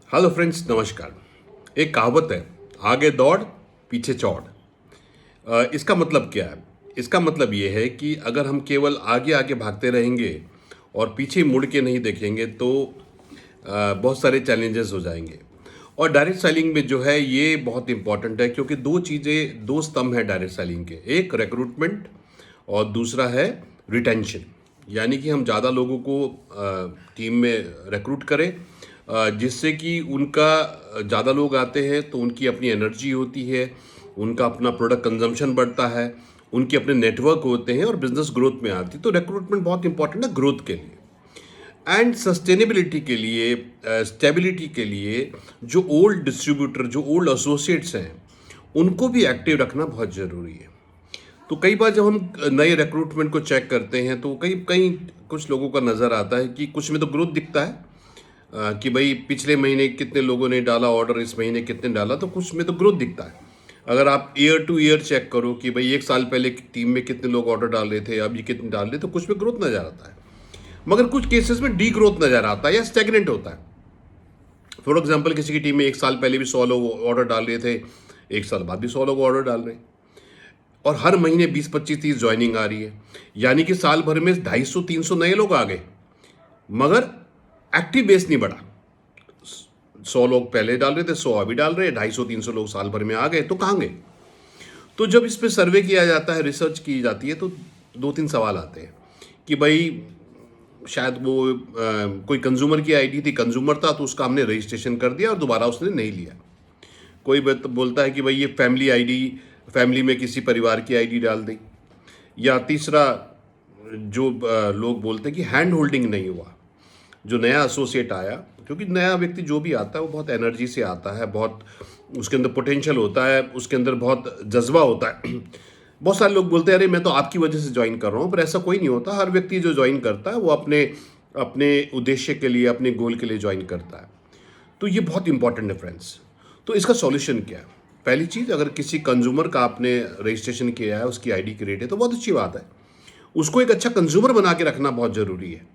Hello friends, नमस्कार। एक कहावत है, आगे दौड़ पीछे चौड़। इसका मतलब क्या है? इसका मतलब ये है कि अगर हम केवल आगे आगे भागते रहेंगे और पीछे मुड़ के नहीं देखेंगे तो बहुत सारे चैलेंजेस हो जाएंगे। और डायरेक्ट सेलिंग में जो है ये बहुत इंपॉर्टेंट है, क्योंकि दो स्तंभ हैं डायरेक्ट सेलिंग के। एक रिक्रूटमेंट और दूसरा है रिटेंशन। यानी कि हम ज़्यादा लोगों को टीम में रिक्रूट करें, जिससे कि उनका ज़्यादा लोग आते हैं तो उनकी अपनी एनर्जी होती है, उनका अपना प्रोडक्ट कंजम्पशन बढ़ता है, उनके अपने नेटवर्क होते हैं और बिजनेस ग्रोथ में आती है। तो रिक्रूटमेंट बहुत इंपॉर्टेंट है ग्रोथ के लिए एंड सस्टेनेबिलिटी के लिए, स्टेबिलिटी के लिए। जो ओल्ड डिस्ट्रीब्यूटर, जो ओल्ड एसोसिएट्स हैं, उनको भी एक्टिव रखना बहुत ज़रूरी है। तो कई बार जब हम नए रिक्रूटमेंट को चेक करते हैं तो कई कई कुछ लोगों का नज़र आता है कि कुछ में तो ग्रोथ दिखता है, कि भाई पिछले महीने कितने लोगों ने डाला ऑर्डर, इस महीने कितने डाला, तो कुछ में तो ग्रोथ दिखता है। अगर आप ईयर टू ईयर चेक करो कि भाई एक साल पहले की टीम में कितने लोग ऑर्डर डाल रहे थे, अब ये कितने डाल रहे, तो कुछ में ग्रोथ नज़र आता है। मगर कुछ केसेस में डी ग्रोथ नज़र आता है या स्टेगनेंट होता है। फॉर एग्जाम्पल, किसी की टीम में एक साल पहले भी 100 लोग ऑर्डर डाल रहे थे, एक साल बाद भी 100 लोग ऑर्डर डाल रहे हैं, और हर महीने 20-25-30 ज्वाइनिंग आ रही है। यानी कि साल भर में 250-300 नए लोग आ गए, मगर एक्टिव बेस नहीं बढ़ा। 100 लोग पहले डाल रहे थे, 100 अभी डाल रहे हैं, 250-300 लोग साल भर में आ गए, तो कहाँ गए? तो जब इस पे सर्वे किया जाता है, रिसर्च की जाती है, तो 2-3 सवाल आते हैं कि भाई शायद वो कोई कंज्यूमर की आईडी थी, कंज्यूमर था तो उसका हमने रजिस्ट्रेशन कर दिया और दोबारा उसने नहीं लिया। कोई बोलता है कि भाई ये फैमिली आईडी, फैमिली में किसी परिवार की आईडी डाल दी। या तीसरा, जो लोग बोलते हैं कि हैंड होल्डिंग नहीं हुआ। जो नया एसोसिएट आया, क्योंकि नया व्यक्ति जो भी आता है वो बहुत एनर्जी से आता है, बहुत उसके अंदर पोटेंशियल होता है, उसके अंदर बहुत जज्बा होता है। बहुत सारे लोग बोलते हैं अरे मैं तो आपकी वजह से ज्वाइन कर रहा हूँ, पर ऐसा कोई नहीं होता। हर व्यक्ति जो ज्वाइन करता है वो अपने अपने उद्देश्य के लिए, अपने गोल के लिए ज्वाइन करता है। तो ये बहुत इंपॉर्टेंट है फ्रेंड्स। तो इसका सॉल्यूशन क्या है? पहली चीज़, अगर किसी कंज्यूमर का आपने रजिस्ट्रेशन किया है, उसकी आईडी क्रिएट है, तो बहुत अच्छी बात है। उसको एक अच्छा कंज्यूमर बना के रखना बहुत ज़रूरी है।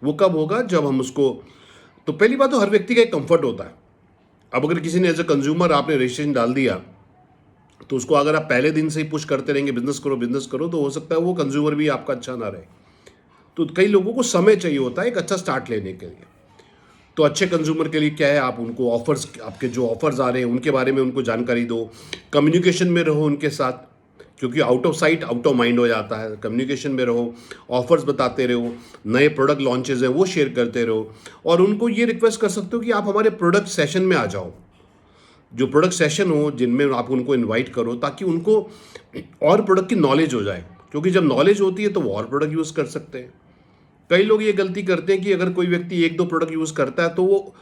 वो कब होगा? जब हम उसको, तो पहली बात तो हर व्यक्ति का एक कंफर्ट होता है। अब अगर किसी ने एज अ कंज्यूमर आपने रजिस्ट्रेशन डाल दिया, तो उसको अगर आप पहले दिन से ही पुश करते रहेंगे बिजनेस करो, तो हो सकता है वो कंज्यूमर भी आपका अच्छा ना रहे। तो कई लोगों को समय चाहिए होता है एक अच्छा स्टार्ट लेने के लिए। तो अच्छे कंज्यूमर के लिए क्या है, आप उनको ऑफर्स, आपके जो ऑफर्स आ रहे हैं उनके बारे में उनको जानकारी दो, कम्युनिकेशन में रहो उनके साथ, क्योंकि out of sight out of mind हो जाता है। कम्युनिकेशन में रहो, ऑफर्स बताते रहो, नए प्रोडक्ट लॉन्चेज हैं वो शेयर करते रहो, और उनको ये रिक्वेस्ट कर सकते हो कि आप हमारे प्रोडक्ट सेशन में आ जाओ। जो प्रोडक्ट सेशन हो जिनमें आप उनको इनवाइट करो, ताकि उनको और प्रोडक्ट की नॉलेज हो जाए, क्योंकि जब नॉलेज होती है तो वो और प्रोडक्ट यूज़ कर सकते हैं। कई लोग ये गलती करते हैं कि अगर कोई व्यक्ति एक दो प्रोडक्ट यूज़ करता है तो वो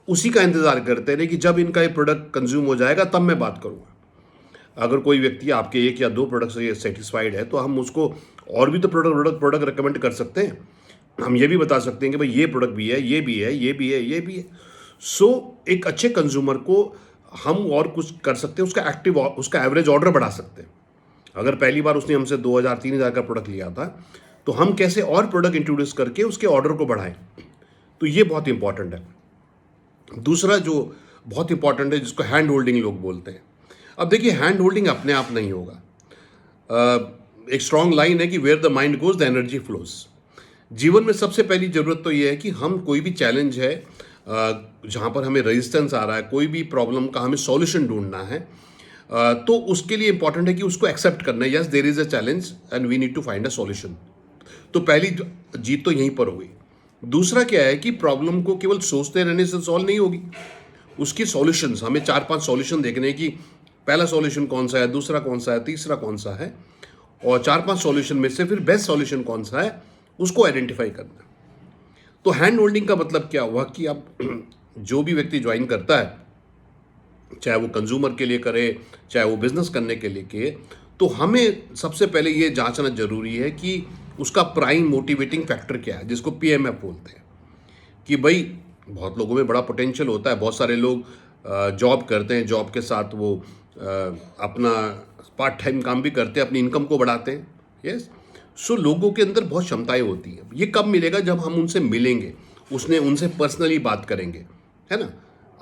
उसी का इंतज़ार करते हैं कि जब इनका ये प्रोडक्ट कंज्यूम हो जाएगा तब मैं बात करूँगा। अगर कोई व्यक्ति आपके एक या दो प्रोडक्ट से सेटिस्फाइड है तो हम उसको और भी तो प्रोडक्ट रिकमेंड कर सकते हैं। हम ये भी बता सकते हैं कि भाई ये प्रोडक्ट भी है, ये भी है, ये भी है, ये भी है। सो एक अच्छे कंज्यूमर को हम और कुछ कर सकते हैं, उसका एवरेज ऑर्डर बढ़ा सकते हैं। अगर पहली बार उसने हमसे 2000-3000 का प्रोडक्ट लिया था, तो हम कैसे और प्रोडक्ट इंट्रोड्यूस करके उसके ऑर्डर को बढ़ाएं। तो ये बहुत इंपॉर्टेंट है। दूसरा जो बहुत इंपॉर्टेंट है, जिसको हैंड होल्डिंग लोग बोलते हैं। अब देखिए, हैंड होल्डिंग अपने आप नहीं होगा। एक स्ट्रॉन्ग लाइन है कि where the mind goes the energy flows. जीवन में सबसे पहली जरूरत तो ये है कि हम कोई भी चैलेंज है, जहाँ पर हमें रेजिस्टेंस आ रहा है, कोई भी प्रॉब्लम का हमें सॉल्यूशन ढूंढना है, तो उसके लिए इंपॉर्टेंट है कि उसको एक्सेप्ट करना है। Yes, there is a challenge and we need to find a solution. तो पहली जीत तो यहीं पर होगी। दूसरा क्या है कि प्रॉब्लम को केवल सोचते रहने से सॉल्व नहीं होगी, उसकी सॉल्यूशंस, हमें 4-5 सॉल्यूशन देखने हैं कि पहला सॉल्यूशन कौन सा है, दूसरा कौन सा है, तीसरा कौन सा है, और 4-5 सॉल्यूशन में से फिर बेस्ट सॉल्यूशन कौन सा है उसको आइडेंटिफाई करना। तो हैंड होल्डिंग का मतलब क्या हुआ कि अब जो भी व्यक्ति ज्वाइन करता है, चाहे वो कंज्यूमर के लिए करे, चाहे वो बिजनेस करने के लिए करे, तो हमें सबसे पहले ये जांचना जरूरी है कि उसका प्राइम मोटिवेटिंग फैक्टर क्या है, जिसको पीएमएफ बोलते हैं। कि भाई बहुत लोगों में बड़ा पोटेंशियल होता है, बहुत सारे लोग जॉब करते हैं, जॉब के साथ वो अपना पार्ट टाइम काम भी करते हैं, अपनी इनकम को बढ़ाते हैं। यस, सो लोगों के अंदर बहुत क्षमताएं होती हैं। ये कब मिलेगा? जब हम उनसे मिलेंगे, उनसे पर्सनली बात करेंगे, है ना।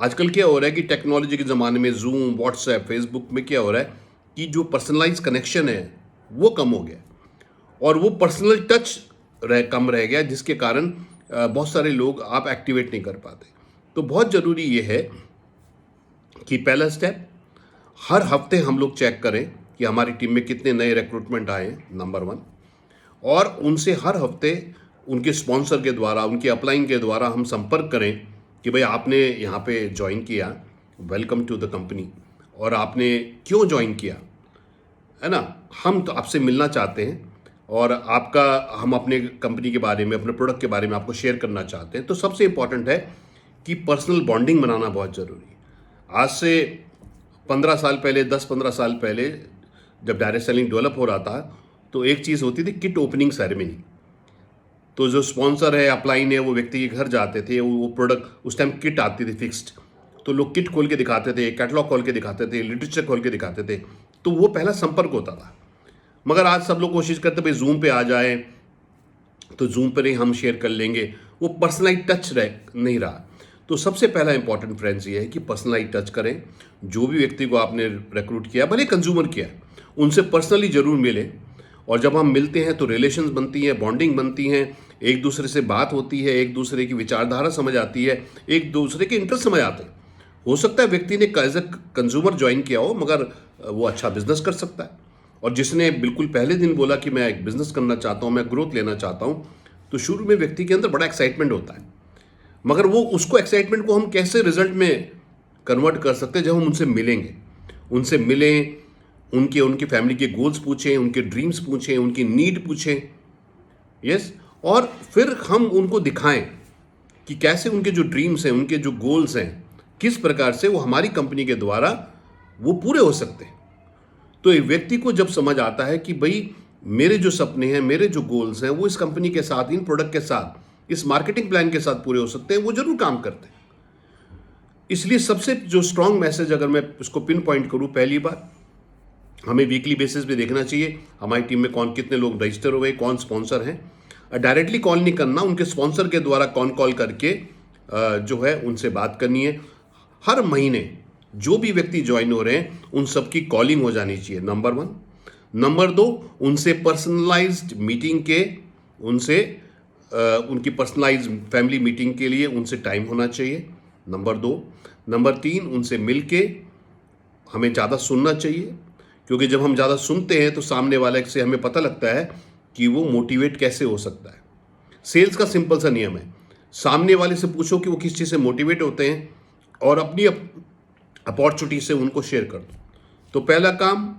आजकल क्या हो रहा है कि टेक्नोलॉजी के ज़माने में जूम, व्हाट्सएप, फेसबुक में क्या हो रहा है कि जो पर्सनलाइज कनेक्शन है वो कम हो गया और वो पर्सनल टच कम रह गया, जिसके कारण बहुत सारे लोग आप एक्टिवेट नहीं कर पाते। तो बहुत ज़रूरी ये है कि पहला स्टेप, हर हफ्ते हम लोग चेक करें कि हमारी टीम में कितने नए रिक्रूटमेंट आए हैं, नंबर वन। और उनसे हर हफ्ते उनके स्पॉन्सर के द्वारा, उनके अपलाइन के द्वारा हम संपर्क करें कि भाई आपने यहाँ पे ज्वाइन किया, वेलकम टू द कंपनी, और आपने क्यों ज्वाइन किया, है ना। हम तो आपसे मिलना चाहते हैं और आपका, हम अपने कंपनी के बारे में, अपने प्रोडक्ट के बारे में आपको शेयर करना चाहते हैं। तो सबसे इम्पॉर्टेंट है कि पर्सनल बॉन्डिंग बनाना बहुत ज़रूरी है। आज से 15 साल पहले, 10-15 साल पहले जब डायरेक्ट सेलिंग डेवलप हो रहा था तो एक चीज़ होती थी, किट ओपनिंग सेरेमनी। तो जो स्पॉन्सर है, अपलाइन है, वो व्यक्ति के घर जाते थे, वो प्रोडक्ट, उस टाइम किट आती थी फिक्स्ड, तो लोग किट खोल के दिखाते थे, कैटलॉग खोल के दिखाते थे, लिटरेचर खोल के दिखाते थे। तो वो पहला संपर्क होता था। मगर आज सब लोग कोशिश करते भाई जूम पे आ जाए तो जूम पर ही हम शेयर कर लेंगे, वो पर्सनलाइज टच नहीं रहा। तो सबसे पहला इंपॉर्टेंट फ्रेंड्स ये है कि पर्सनलाइज टच करें। जो भी व्यक्ति को आपने रिक्रूट किया, भले कंज्यूमर किया, उनसे पर्सनली जरूर मिलें। और जब हम मिलते हैं तो रिलेशंस बनती हैं, बॉन्डिंग बनती हैं, एक दूसरे से बात होती है, एक दूसरे की विचारधारा समझ आती है, एक दूसरे के इंटरेस्ट समझ आते हैं। हो सकता है व्यक्ति ने एज ए कंज्यूमर ज्वाइन किया हो, मगर वो अच्छा बिजनेस कर सकता है। और जिसने बिल्कुल पहले दिन बोला कि मैं एक बिजनेस करना चाहता हूँ, मैं ग्रोथ लेना चाहता हूँ, तो शुरू में व्यक्ति के अंदर बड़ा एक्साइटमेंट होता है, मगर वो उसको एक्साइटमेंट को हम कैसे रिजल्ट में कन्वर्ट कर सकते हैं, जब हम उनसे मिलेंगे, उनसे मिलें, उनकी फैमिली के गोल्स पूछें, उनके ड्रीम्स पूछें, उनकी नीड पूछें, यस। और फिर हम उनको दिखाएं कि कैसे उनके जो ड्रीम्स हैं, उनके जो गोल्स हैं, किस प्रकार से वो हमारी कंपनी के द्वारा वो पूरे हो सकते हैं। तो एक व्यक्ति को जब समझ आता है कि भाई मेरे जो सपने हैं, मेरे जो गोल्स हैं, वो इस कंपनी के साथ, इन प्रोडक्ट के साथ, इस मार्केटिंग प्लान के साथ पूरे हो सकते हैं, वो जरूर काम करते हैं। इसलिए सबसे जो स्ट्रांग मैसेज, अगर मैं उसको पिन पॉइंट करूं, पहली बार हमें वीकली बेसिस पे देखना चाहिए हमारी टीम में कौन, कितने लोग रजिस्टर हुए, कौन स्पॉन्सर हैं। डायरेक्टली कॉल नहीं करना, उनके स्पॉन्सर के द्वारा कॉल करके जो है उनसे बात करनी है। हर महीने जो भी व्यक्ति ज्वाइन हो रहे हैं उन सबकी कॉलिंग हो जानी चाहिए, नंबर वन। नंबर दो, उनसे पर्सनलाइज्ड मीटिंग के, उनसे उनकी पर्सनलाइज फैमिली मीटिंग के लिए उनसे टाइम होना चाहिए, नंबर दो। नंबर तीन, उनसे मिलके हमें ज़्यादा सुनना चाहिए, क्योंकि जब हम ज़्यादा सुनते हैं तो सामने वाले से हमें पता लगता है कि वो मोटिवेट कैसे हो सकता है। सेल्स का सिंपल सा नियम है, सामने वाले से पूछो कि वो किस चीज़ से मोटिवेट होते हैं और अपनी अपॉर्चुनिटी से उनको शेयर कर दो। तो पहला काम,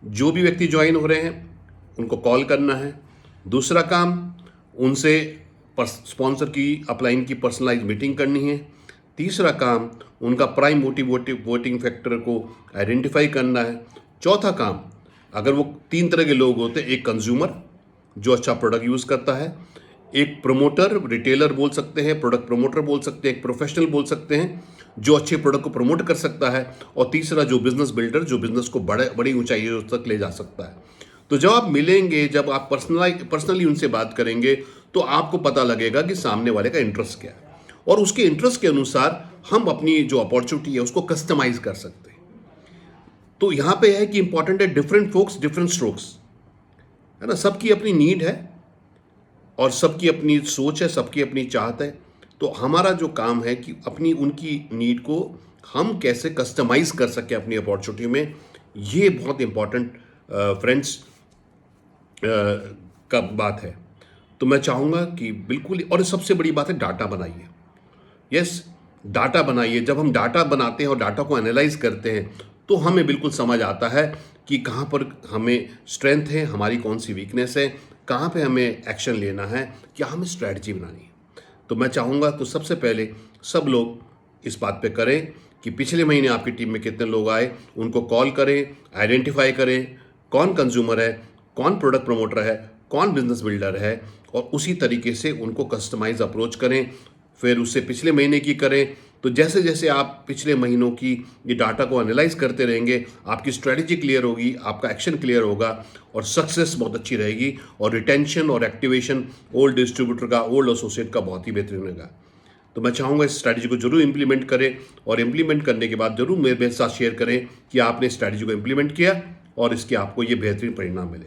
जो भी व्यक्ति ज्वाइन हो रहे हैं उनको कॉल करना है। दूसरा काम, उनसे स्पॉन्सर की, अपलाइन की पर्सनलाइज मीटिंग करनी है। तीसरा काम, उनका प्राइम वोटिंग फैक्टर को आइडेंटिफाई करना है। चौथा काम, अगर वो 3 तरह के लोग होते हैं, एक कंज्यूमर जो अच्छा प्रोडक्ट यूज़ करता है, एक प्रमोटर, रिटेलर बोल सकते हैं, प्रोडक्ट प्रमोटर बोल सकते हैं, एक प्रोफेशनल बोल सकते हैं जो अच्छे प्रोडक्ट को प्रमोट कर सकता है, और तीसरा जो बिजनेस बिल्डर, जो बिजनेस को बड़ी ऊंचाइयों तक ले जा सकता है। तो जब आप मिलेंगे, जब आप पर्सनली उनसे बात करेंगे, तो आपको पता लगेगा कि सामने वाले का इंटरेस्ट क्या है, और उसके इंटरेस्ट के अनुसार हम अपनी जो अपॉर्चुनिटी है उसको कस्टमाइज कर सकते हैं। तो यहाँ पे है कि इंपॉर्टेंट है, डिफरेंट फोक्स डिफरेंट स्ट्रोक्स, है ना। सबकी अपनी नीड है और सबकी अपनी सोच है, सबकी अपनी चाहत है। तो हमारा जो काम है कि अपनी उनकी नीड को हम कैसे कस्टमाइज कर सकें अपनी अपॉर्चुनिटी में, ये बहुत इंपॉर्टेंट फ्रेंड्स का बात है। तो मैं चाहूँगा कि बिल्कुल, और सबसे बड़ी बात है, डाटा बनाइए। यस, डाटा बनाइए। जब हम डाटा बनाते हैं और डाटा को एनालाइज करते हैं तो हमें बिल्कुल समझ आता है कि कहाँ पर हमें स्ट्रेंथ है, हमारी कौन सी वीकनेस है, कहाँ पे हमें एक्शन लेना है, क्या हमें स्ट्रैटेजी बनानी है। तो मैं चाहूँगा तो सबसे पहले सब लोग इस बात पे करें कि पिछले महीने आपकी टीम में कितने लोग आए, उनको कॉल करें, आइडेंटिफाई करें कौन कंज्यूमर है, कौन प्रोडक्ट प्रमोटर है, कौन बिजनेस बिल्डर है, और उसी तरीके से उनको कस्टमाइज अप्रोच करें। फिर उससे पिछले महीने की करें। तो जैसे जैसे आप पिछले महीनों की ये डाटा को एनालाइज करते रहेंगे, आपकी स्ट्रेटजी क्लियर होगी, आपका एक्शन क्लियर होगा, और सक्सेस बहुत अच्छी रहेगी, और रिटेंशन और एक्टिवेशन ओल्ड डिस्ट्रीब्यूटर का, ओल्ड एसोसिएट का बहुत ही बेहतरीन रहेगा। तो तो मैं चाहूँगा इस स्ट्रैटेजी को जरूर इंप्लीमेंट करें, और इंप्लीमेंट करने के बाद जरूर मेरे साथ शेयर करें कि आपने इस स्ट्रैटेजी को इंप्लीमेंट किया और इसके आपको ये बेहतरीन परिणाम मिले।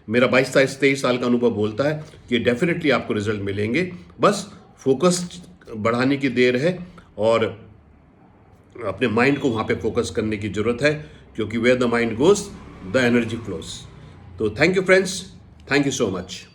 मेरा 22-23 साल का अनुभव बोलता है कि डेफिनेटली आपको रिजल्ट मिलेंगे। बस फोकस बढ़ाने की देर है और अपने माइंड को वहाँ पे फोकस करने की ज़रूरत है, क्योंकि where the mind goes the energy flows. तो thank you friends, thank you so much.